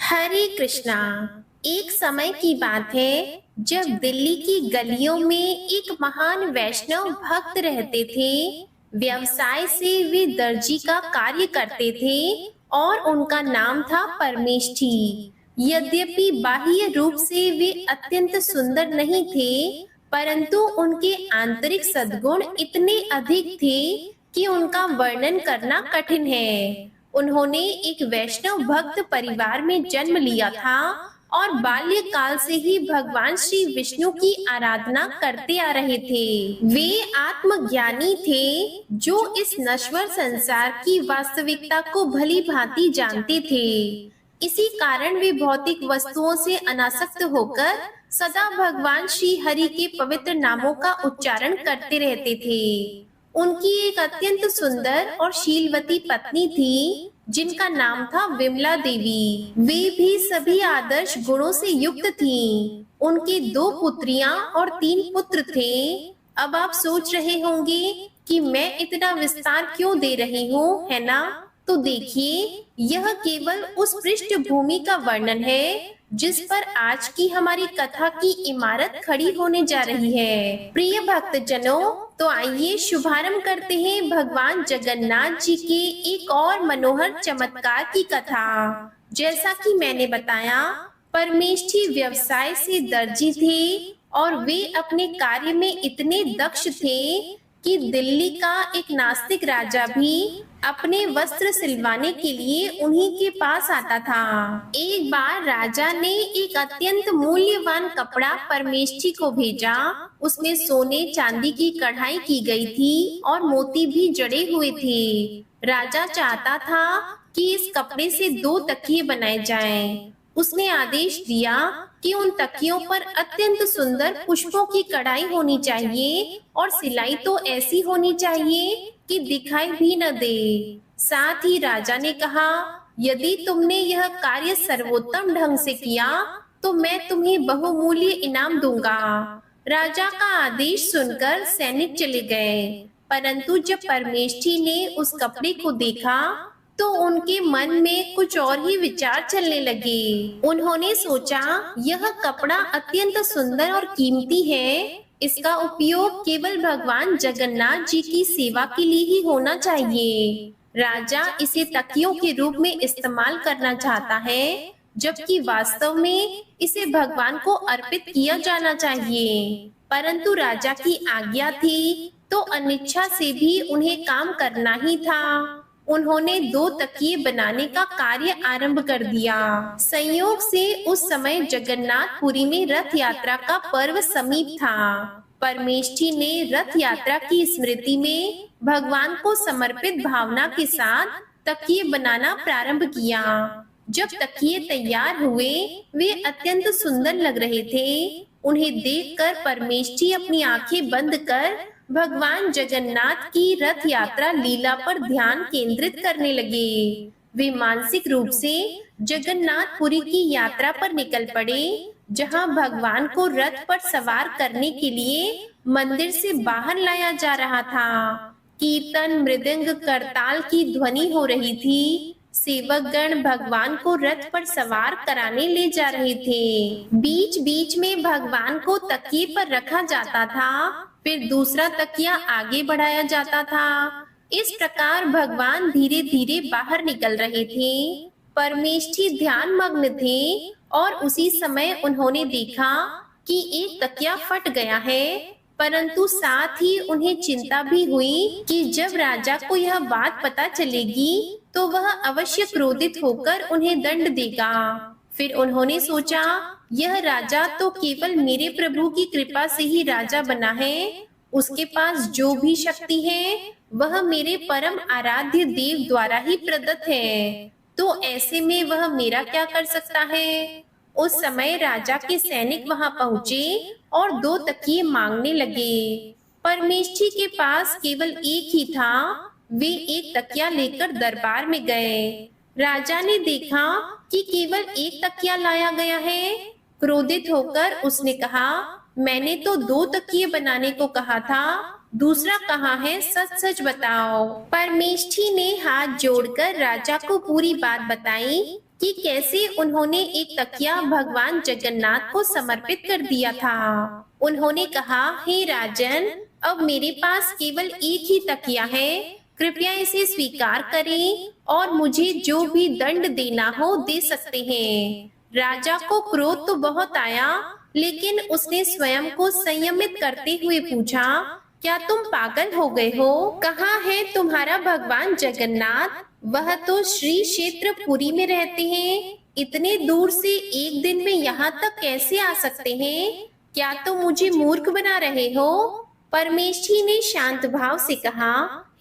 हरे कृष्णा। एक समय की बात है जब दिल्ली की गलियों में एक महान वैष्णव भक्त रहते थे। व्यवसाय से वे दर्जी का कार्य करते थे और उनका नाम था परमेष्ठी। यद्यपि बाह्य रूप से वे अत्यंत सुंदर नहीं थे, परंतु उनके आंतरिक सद्गुण इतने अधिक थे कि उनका वर्णन करना कठिन है। उन्होंने एक वैष्णव भक्त परिवार में जन्म लिया था और बाल्यकाल से ही भगवान श्री विष्णु की आराधना करते आ रहे थे। वे आत्मज्ञानी थे जो इस नश्वर संसार की वास्तविकता को भली भांति जानते थे। इसी कारण वे भौतिक वस्तुओं से अनासक्त होकर सदा भगवान श्री हरि के पवित्र नामों का उच्चारण करते रहते थे। उनकी एक अत्यंत सुंदर और शीलवती पत्नी थी जिनका नाम था विमला देवी। वे भी सभी आदर्श गुणों से युक्त थीं। उनकी 2 पुत्रियां और 3 पुत्र थे। अब आप सोच रहे होंगे कि मैं इतना विस्तार क्यों दे रही हूँ, है ना? तो देखिए, यह केवल उस पृष्ठभूमि का वर्णन है जिस पर आज की हमारी कथा की इमारत खड़ी होने जा रही है। प्रिय भक्तजनों, तो आइए शुभारंभ करते हैं भगवान जगन्नाथ जी के एक और मनोहर चमत्कार की कथा। जैसा कि मैंने बताया, परमेष्ठी व्यवसाय से दर्जी थे और वे अपने कार्य में इतने दक्ष थे कि दिल्ली का एक नास्तिक राजा भी अपने वस्त्र सिलवाने के लिए उन्हीं के पास आता था। एक बार राजा ने एक अत्यंत मूल्यवान कपड़ा परमेष्ठी को भेजा। उसमें सोने चांदी की कढ़ाई की गई थी और मोती भी जड़े हुए थे। राजा चाहता था कि इस कपड़े से 2 तकिए बनाए जाएं। उसने आदेश दिया कि उन तकियों पर अत्यंत सुंदर पुष्पों की कढ़ाई होनी चाहिए और सिलाई तो ऐसी होनी चाहिए कि दिखाई भी न दे। साथ ही राजा ने कहा, यदि तुमने यह कार्य सर्वोत्तम ढंग से किया तो मैं तुम्हें बहुमूल्य इनाम दूंगा। राजा का आदेश सुनकर सैनिक चले गए, परंतु जब परमेष्ठी ने उस कपड़े को देखा तो उनके मन में कुछ और ही विचार चलने लगे। उन्होंने सोचा, यह कपड़ा अत्यंत सुंदर और कीमती है। इसका उपयोग केवल भगवान जगन्नाथ जी की सेवा के लिए ही होना चाहिए। राजा इसे तकियों के रूप में इस्तेमाल करना चाहता है, जबकि वास्तव में इसे भगवान को अर्पित किया जाना चाहिए। परंतु राजा की आज्ञा थी तो अनिच्छा से भी उन्हें काम करना ही था। उन्होंने 2 तकिए बनाने का कार्य आरंभ कर दिया। संयोग से उस समय जगन्नाथपुरी में रथ यात्रा का पर्व समीप था। परमेष्ठी ने रथ यात्रा की स्मृति में भगवान को समर्पित भावना के साथ तकिए बनाना प्रारंभ किया। जब तकिए तैयार हुए, वे अत्यंत सुंदर लग रहे थे। उन्हें देखकर परमेष्ठी अपनी आंखें बंद कर भगवान जगन्नाथ की रथ यात्रा लीला पर ध्यान केंद्रित करने लगे। वे मानसिक रूप से जगन्नाथपुरी की यात्रा पर निकल पड़े, जहां भगवान को रथ पर सवार करने के लिए मंदिर से बाहर लाया जा रहा था। कीर्तन, मृदंग, करताल की ध्वनि हो रही थी। सेवक गण भगवान को रथ पर सवार कराने ले जा रहे थे। बीच बीच में भगवान को तकिए पर रखा जाता था, फिर दूसरा तकिया आगे बढ़ाया जाता था। इस प्रकार भगवान धीरे धीरे बाहर निकल रहे थे। परमेष्ठी ध्यान मग्न थे और उसी समय उन्होंने देखा कि एक तकिया फट गया है, परंतु साथ ही उन्हें चिंता भी हुई कि जब राजा को यह बात पता चलेगी तो वह अवश्य क्रोधित होकर उन्हें दंड देगा। फिर उन्होंने सोचा, यह राजा तो केवल मेरे प्रभु की कृपा से ही राजा बना है। उसके पास जो भी शक्ति है वह मेरे परम आराध्य देव द्वारा ही प्रदत्त है, तो ऐसे में वह मेरा क्या कर सकता है। उस समय राजा के सैनिक वहां पहुंचे और 2 तकिए मांगने लगे। परमेष्ठी के पास केवल एक ही था। वे एक तकिया लेकर दरबार में गए। राजा ने देखा कि केवल एक तकिया लाया गया है। क्रोधित होकर उसने कहा, मैंने तो 2 तकिए बनाने को कहा था, दूसरा कहाँ है, सच सच बताओ। परमेष्ठी ने हाथ जोड़कर राजा को पूरी बात बताई कि कैसे उन्होंने एक तकिया भगवान जगन्नाथ को समर्पित कर दिया था। उन्होंने कहा, हे राजन, अब मेरे पास केवल एक ही तकिया है, कृपया इसे स्वीकार करें और मुझे जो भी दंड देना हो दे सकते हैं। राजा को क्रोध तो बहुत आया, लेकिन उसने स्वयं को संयमित करते हुए पूछा, क्या तुम पागल हो गए हो? कहाँ है तुम्हारा भगवान जगन्नाथ? वह तो श्री क्षेत्र पुरी में रहते हैं। इतने दूर से एक दिन में यहाँ तक कैसे आ सकते हैं? क्या तुम मुझे मूर्ख बना रहे हो? परमेष्ठी ने शांत भाव से कहा,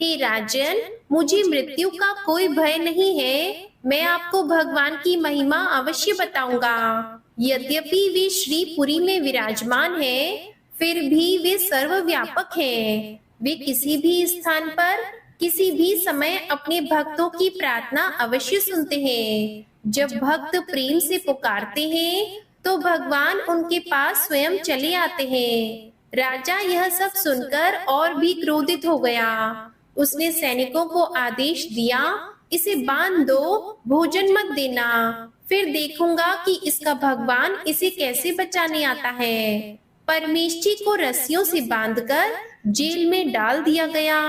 हे राजन, मुझे मृत्यु का कोई भय नहीं है। मैं आपको भगवान की महिमा अवश्य बताऊंगा। यद्यपि वे श्रीपुरी में विराजमान हैं, फिर भी वे सर्वव्यापक हैं। वे किसी भी स्थान पर किसी भी समय अपने भक्तों की प्रार्थना अवश्य सुनते हैं। जब भक्त प्रेम से पुकारते हैं, तो भगवान उनके पास स्वयं चले आते हैं। राजा यह सब सुनकर और भी क्रोधित हो गया। उसने सैनिकों को आदेश दिया, इसे बांध दो, भोजन मत देना, फिर देखूंगा कि इसका भगवान इसे कैसे बचाने आता है। परमेष्ठी को रस्सियों से बांधकर जेल में डाल दिया गया।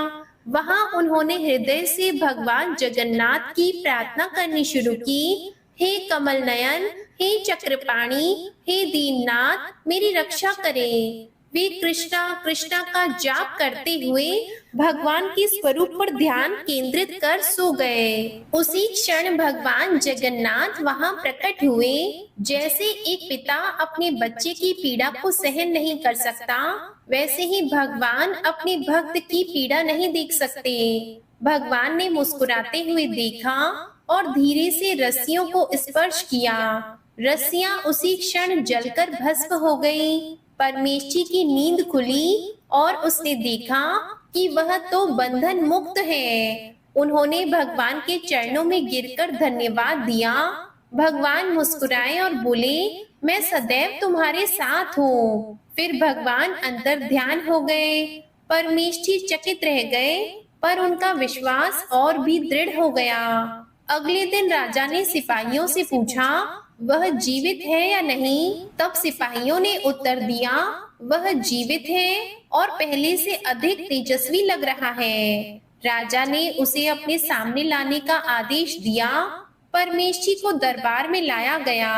वहां उन्होंने हृदय से भगवान जगन्नाथ की प्रार्थना करनी शुरू की। हे कमल नयन, हे चक्रपाणी, हे दीननाथ, मेरी रक्षा करें। वे कृष्णा कृष्णा का जाप करते हुए भगवान के स्वरूप पर ध्यान केंद्रित कर सो गए। उसी क्षण भगवान जगन्नाथ वहां प्रकट हुए। जैसे एक पिता अपने बच्चे की पीड़ा को सहन नहीं कर सकता, वैसे ही भगवान अपने भक्त की पीड़ा नहीं देख सकते। भगवान ने मुस्कुराते हुए देखा और धीरे से रस्सियों को स्पर्श किया। रस्सियां उसी क्षण जलकर भस्म हो गईं। परमेष्ठी की नींद खुली और उसने देखा कि वह तो बंधन मुक्त है। उन्होंने भगवान के चरणों में गिरकर धन्यवाद दिया। भगवान मुस्कुराए और बोले, मैं सदैव तुम्हारे साथ हूँ। फिर भगवान अंतर ध्यान हो गए। परमेष्ठी चकित रह गए, पर उनका विश्वास और भी दृढ़ हो गया। अगले दिन राजा ने सिपाहियों से पूछा, वह जीवित है या नहीं? तब सिपाहियों ने उत्तर दिया, वह जीवित है और पहले से अधिक तेजस्वी लग रहा है। राजा ने उसे अपने सामने लाने का आदेश दिया। परमेष्ठी को दरबार में लाया गया।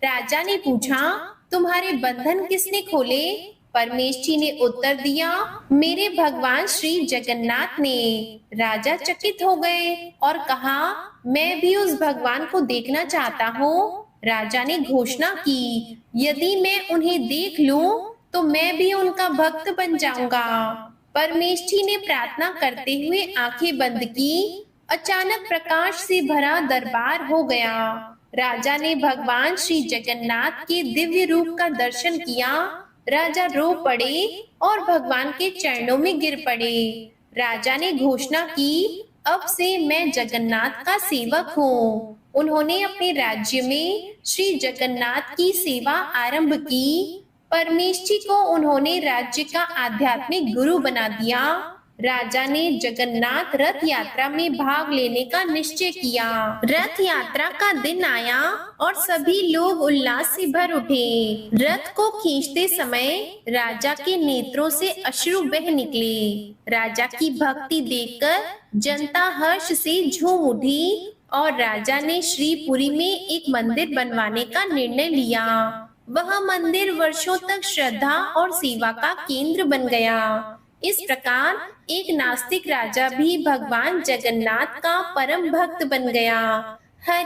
राजा ने पूछा, तुम्हारे बंधन किसने खोले? परमेष्ठी ने उत्तर दिया, मेरे भगवान श्री जगन्नाथ ने। राजा चकित हो गए और कहा, मैं भी उस भगवान को देखना चाहता हूँ। राजा ने घोषणा की, यदि मैं उन्हें देख लूं, तो मैं भी उनका भक्त बन जाऊंगा। परमेष्ठी ने प्रार्थना करते हुए आंखें बंद की। अचानक प्रकाश से भरा दरबार हो गया। राजा ने भगवान श्री जगन्नाथ के दिव्य रूप का दर्शन किया। राजा रो पड़े और भगवान के चरणों में गिर पड़े। राजा ने घोषणा की, अब से मैं जगन्नाथ का सेवक हूँ। उन्होंने अपने राज्य में श्री जगन्नाथ की सेवा आरंभ की। परमेष्ठी को उन्होंने राज्य का आध्यात्मिक गुरु बना दिया। राजा ने जगन्नाथ रथ यात्रा में भाग लेने का निश्चय किया। रथ यात्रा का दिन आया और सभी लोग उल्लास से भर उठे। रथ को खींचते समय राजा के नेत्रों से अश्रु बह निकले। राजा की भक्ति देखकर जनता हर्ष से झूम उठी और राजा ने श्रीपुरी में एक मंदिर बनवाने का निर्णय लिया। वह मंदिर वर्षों तक श्रद्धा और सेवा का केंद्र बन गया। इस प्रकार एक नास्तिक राजा भी भगवान जगन्नाथ का परम भक्त बन गया।